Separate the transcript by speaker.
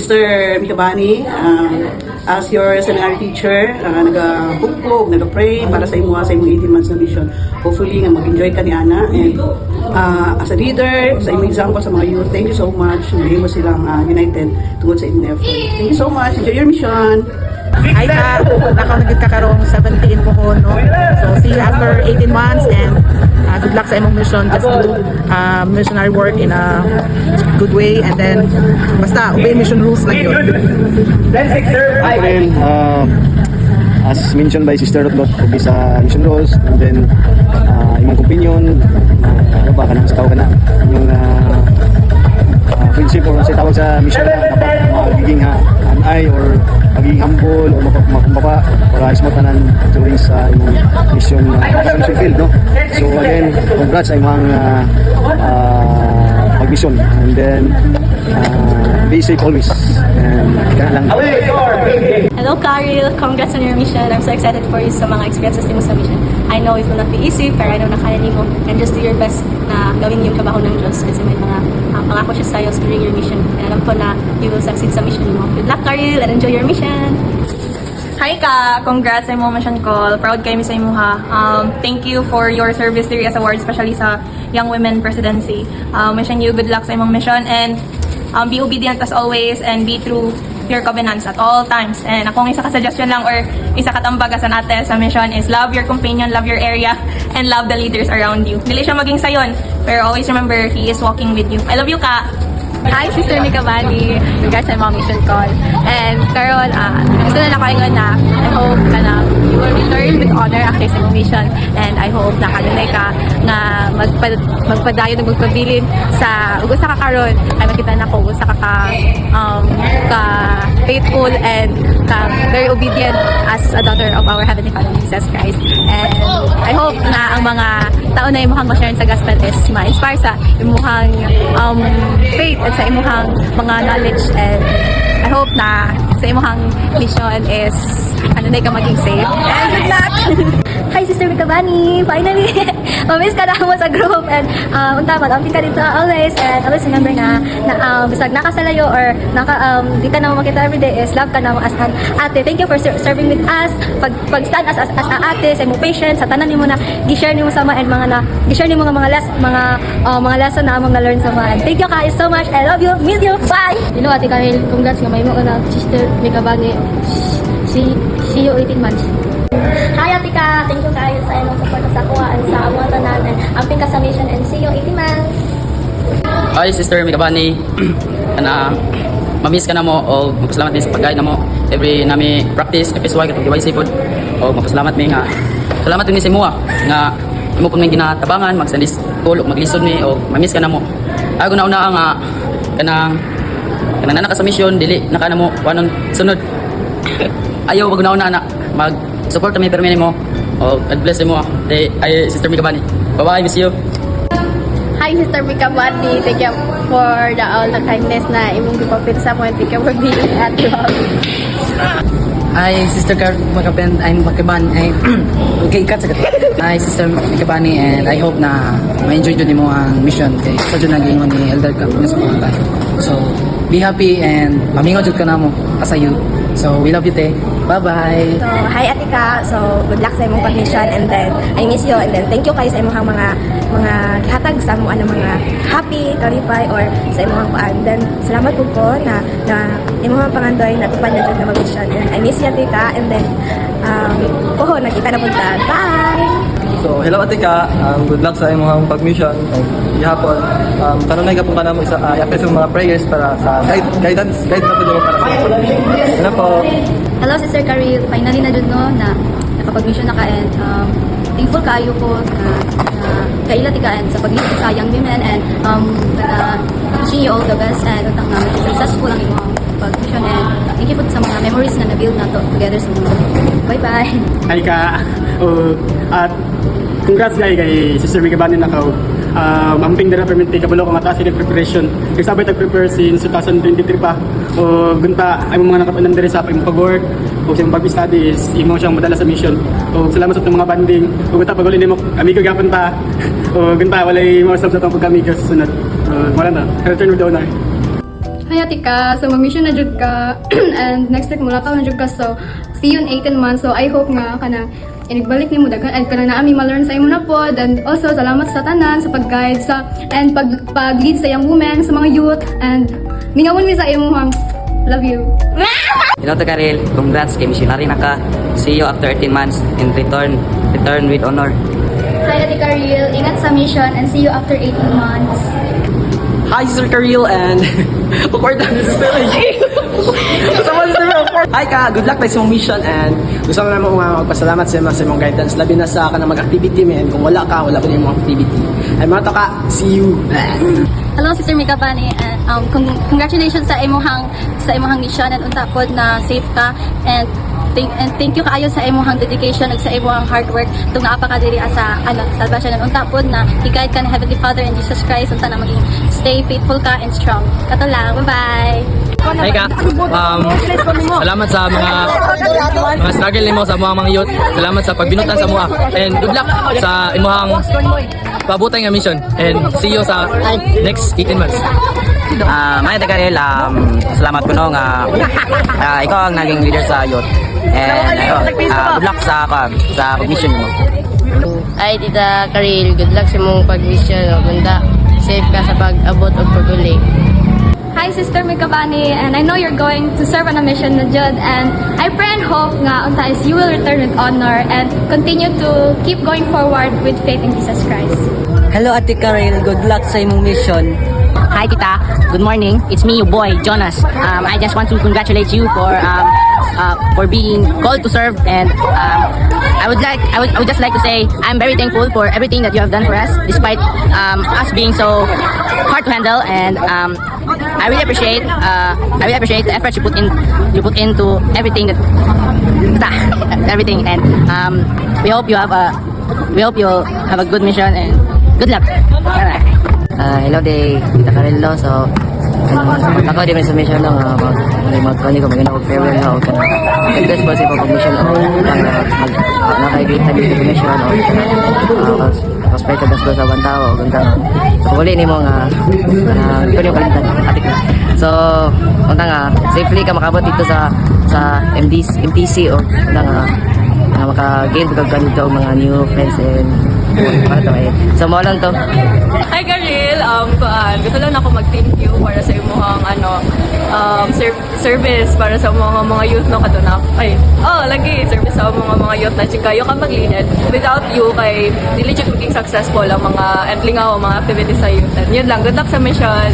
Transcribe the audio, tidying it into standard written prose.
Speaker 1: Sister Mikabani, as your seminary teacher, nag-bookbook, nag-pray para sa imo 18 months na mission. Hopefully, nga mag-enjoy ka ni Ana. And as a leader, sa imong example sa mga youth, thank you so much. Naging mo silang united tungkol sa imong effort. Thank you so much. Enjoy your mission.
Speaker 2: Ay ka, nakaw nagkakaroon 17 ko ko, no? So, see you after 18 months and good luck sa imong mission. Just do missionary work in a good way and then basta obey mission rules lang yun.
Speaker 3: Then, as mentioned by Sister Rutlot, obey sa mission rules and then imong opinion, ano ba ka na, sa tao ka na, yung friendship or sa tawag sa mission na dapat magiging anay or magiging humble o makumbaba para ismotanan during sa imong mission field, no? So again, congrats sa imong pag-mission and then be safe always and kaya lang.
Speaker 4: Hello Karil, congrats on your mission. I'm so excited for you sa mga experiences mo sa mission. I know it will not be easy, pero I know na kaya mo and just do your best na gawin yung trabaho ng Diyos kasi may mga pangako siya sa'yo during your mission. And alam ko na you will succeed sa mission mo. Good luck Karil and enjoy your mission!
Speaker 5: Hi ka! Congrats sa imong mission call. Proud kayo sa imo ha. Thank you for your service diri as award, especially sa Young Women Presidency. Wishing you good luck sa imong mission and be obedient as always and be true your covenants at all times. And akong isa ka suggestion lang or isa ka tambaga sa natin sa mission is love your companion, love your area, and love the leaders around you. Dili siya maging sayon, pero always remember He is walking with you. I love you ka!
Speaker 4: Hi, Sister Mikabani. Congrats sa mga mission call. And Carol, gusto na ako ingon na I hope na you will return with honor after sa mission. And I hope na kanunay ka na magpadayon at magpabilin sa ugusa ka karon ay makita na ko ugusa ka faithful and very obedient as a daughter of our Heavenly Father Jesus Christ. And I hope na ang mga taon na imuhang ma-share sa gospel is ma-inspire sa imuhang faith at sa imuhang mga knowledge, and I hope na sa imuhang mission is na ka maging safe. And good luck!
Speaker 6: Hi Sister Mikabani! Finally! Mamiss ka na mo sa group and unta mag-amping ka dito always and always remember na bisag nakasalayo or di ka na makita everyday is love ka na mo as an ate. Thank you for serving with us. Pag-stand as a ate sa imong patience, sa tanan nimo na gi-share nimo sama and gi-share nimo mga lesson na among na-learn sama. And thank you guys so much. I love you. Miss you. Bye!
Speaker 4: You know, Ate Karel, congrats nga may mo ka na Sister Mikabani. See you 18 months.
Speaker 6: Hi Atika! Thank you guys sa inyong support sa kuha and sa among tanan and amping ka sa mission and see you 18 months.
Speaker 7: Hi Sister Mikabani. Mamiss ka na mo o magpasalamat din sa pagkain na mo every nami practice episode katong giway sipod o magpasalamat mi nga salamat din sa imo nga imo pud may ginatabangan magsandis school o maglisod mi o mamiss ka na mo. Ako na una nga kanang naka sa mission dili naka na mo wanon sunod. Ayaw wag na una mag support mi permi mo o God bless mo ay Sister Mikabani. Bye bye, miss you.
Speaker 4: Hi, Sister Mikabani. Thank you for all the kindness na imong gipapit sa mo. Thank you for being at love.
Speaker 8: Hi, Sister Mikabani. I'm Makaban. Okay, cut sa Hi, Sister Mikabani, and I hope na ma-enjoy dyan mo ang mission kay sa dyan nag-ingon ni Elder Club sa mga tayo. So, be happy and mamingon dyan ka na mo as a youth. So, we love you, te. Bye-bye!
Speaker 6: So, hi Atika. So, good luck sa imong pag-mission and then I miss you and then thank you kayo sa imong mga hatag sa mga happy, kalipay or sa imong paan. Then, salamat po ko na imong pangandoy na tupad na dyan na mag-mission. And I miss you Atika and then nakita na punta. Bye!
Speaker 9: So, hello Atika. Good luck sa imong pag-mission. Gihapon, tanong na ka na mo isa i-apply sa mga prayers para sa guidance na po para sa ano po.
Speaker 4: Hello, Sister Karel. Finally na dyan no, na nakapag-mission na ka and thankful kaayo ko na kaila tigaan sa pag-lead sa Young Women and wishing you all the best and utang na successful ang imong pag-mission and thank you po sa mga memories na na-build na to together sa mga. Bye-bye!
Speaker 10: Hi ka! At congrats kay Sister Mikabani na ka amping dara permente kabalo ko mataas sa preparation. Kasabay tag-prepare since 2023 pa. O gunta ay mga nakapanan diri sa imong pag-work o sa imong pag-study is imo siyang madala sa mission. O salamat sa mga banding. O gunta pag uli nimo amigo gyapon ta. O gunta walay mo sa tong pag-amigo sa sunod. Wala na. Return with the honor.
Speaker 6: Hi ate ka, so mag-mission na jud ka and next week mula pa na jud ka, so see you in 18 months. So I hope nga kanang inigbalik ni mo daghan and kanang naami ma-learn sa imo na pod, and also salamat sa tanan sa pag-guide sa and pag-lead sa young women, sa mga youth, and ningawon mi sa imo hang love you.
Speaker 7: Hello to Karel, congrats kay missionary na ka. See you after 18 months and return with honor.
Speaker 6: Hi ate Karil, ingat sa mission and see you after 18 months.
Speaker 9: Hi, Sister Karil, and awkward na Sister Reggie. Hi ka, good luck tayo sa mong mission, and gusto ko naman magpasalamat sa imong guidance, labi na sa kanang mag-activity mo, and kung wala ka, wala ko na yung mga activity. And mga to ka, see you.
Speaker 4: Hello, Sister Mika Bani. Congratulations sa imong mission, and unta pod na safe ka, and thank you kaayo sa imong dedication ug sa imong hard work tung naapa ka diri sa salvation, and unta pod na i-guide ka ni Heavenly Father and Jesus Christ unta na maging stay faithful ka and strong. Kato lang, bye-bye.
Speaker 7: Hi ka. Salamat sa mga struggle nimo sa mga youth. Salamat sa pagbinutan sa mua. And good luck sa imong pabutay nga mission. And see you sa next 18 months.
Speaker 11: Maya Karel, salamat ko no nga ikaw ang naging leader sa youth. And good luck sa mission mo.
Speaker 12: Ay, Tita Karil, good luck sa mong pag-mission. Ganda, safe ka sa pag-abot o pag-uli.
Speaker 6: Hi Sister Mika Bani, and I know you're going to serve on a mission na jud, and I pray and hope nga unta is you will return with honor and continue to keep going forward with faith in Jesus Christ.
Speaker 11: Hello Ate Karel, good luck sa imong mission.
Speaker 12: Hi, Tita. Good morning. It's me, your boy, Jonas. I just want to congratulate you for being called to serve, and I would just like to say I'm very thankful for everything that you have done for us, despite us being so hard to handle, and I really appreciate the effort you put into everything everything, and we hope you'll have a good mission, and good luck. Bye-bye.
Speaker 11: Hello day, Tita Karel no. So ako di man sa mission no, magkani ko magina og farewell no, og and best po sa pag-mission no, nakay-great tabi sa mission no, respect best po sa bantao og ganda no. So uli nimo nga ito yung kalitan atik na. So unta nga safely ka makabot dito sa MTC o nga maka-gain pag ganito mga new friends and para to eh. So mo lang to.
Speaker 5: Hi Karil, gusto lang ako mag-thank you para sa imong service para sa mga youth no kaduna. Service sa mga youth na kayo ka mag-lead. Without you kay dili jud maging successful ang mga entlingaw mga activities sa youth. And yun lang, good luck sa mission.